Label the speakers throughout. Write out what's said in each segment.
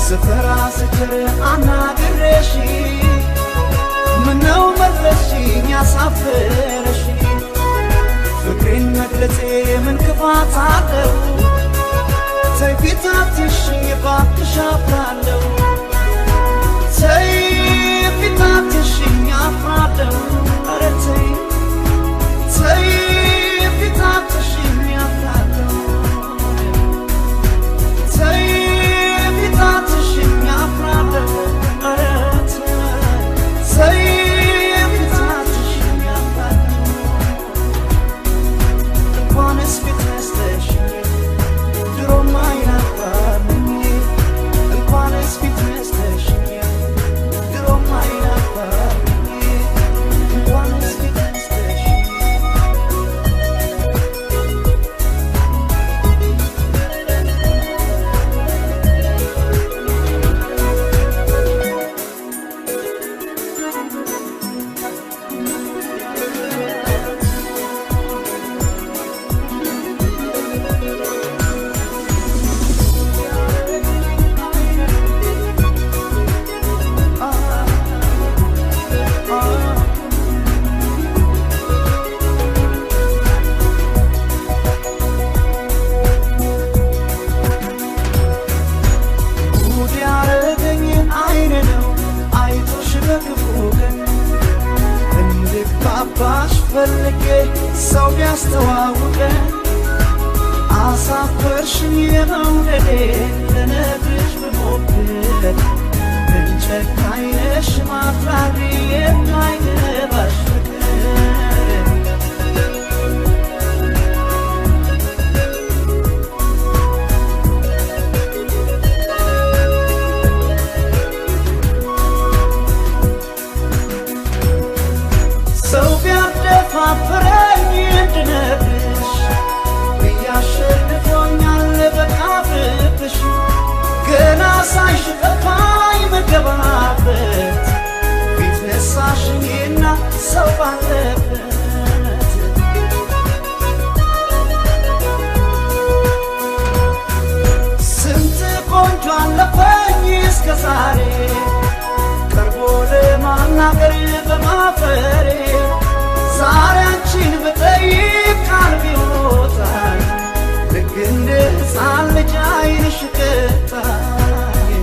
Speaker 1: سفرا سجر أنا قرشي منو ملشي يا سافرشي فكرين مقلتي من كفات عدو تيفتاتشي باكشافالو تيفتاتشي يا فرادو أرتي تيفتاتشي يا فرادو تيفتاتشي يا فرادو أرتي تيفتاتشي يا فرادو القوانس في تنستشي درو ما ينفعني القوانس في تنستشي درو ما ينفعني القوانس في تنستشي فلقي سو بيستواوقه عصافرشني مولدي لنبرش بموبل من شك عينش ما فراري عين بشفكر فافرني انتنبش بياشرفونيال بقافبش ገና ሳይሽጠፋኝ መገባበት ፊት ነሳሽኝና ሰው ባለበት ስንት ቆንጆ አለፈኝ እስከ ዛሬ ቀርቦ ለማናገር በማፈሬ ዛሬ አንቺን ብጠይቅ ቀልቤ ይወጣል ልክ እንደ ሕፃን ልጅ ዓይንሽ ቅጣይ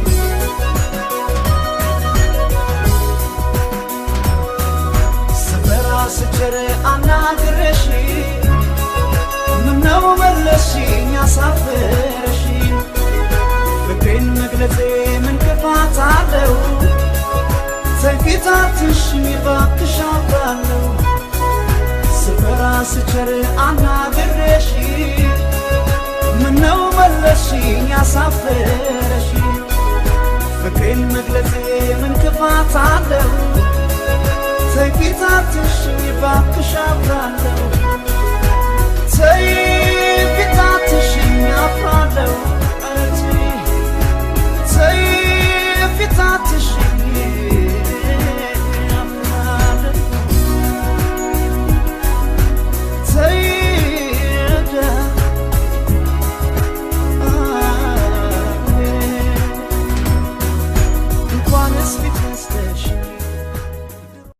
Speaker 1: ስፈራ ስቸር አናግረሽ ምነው መለስሽኝ አሳፈረሽ ፍቅሬን መግለጼ ምን ክፋት አለው ተፊታትሽኝ እባክሽ አውቃለሁ ስፈራ ስቸር አናግረሽ ምነው መለስሽኝ አሳፈረሽ ፍቅሬን መግለጼ ምን ክፋት አለው ተፊታትሽኝ እባክሽ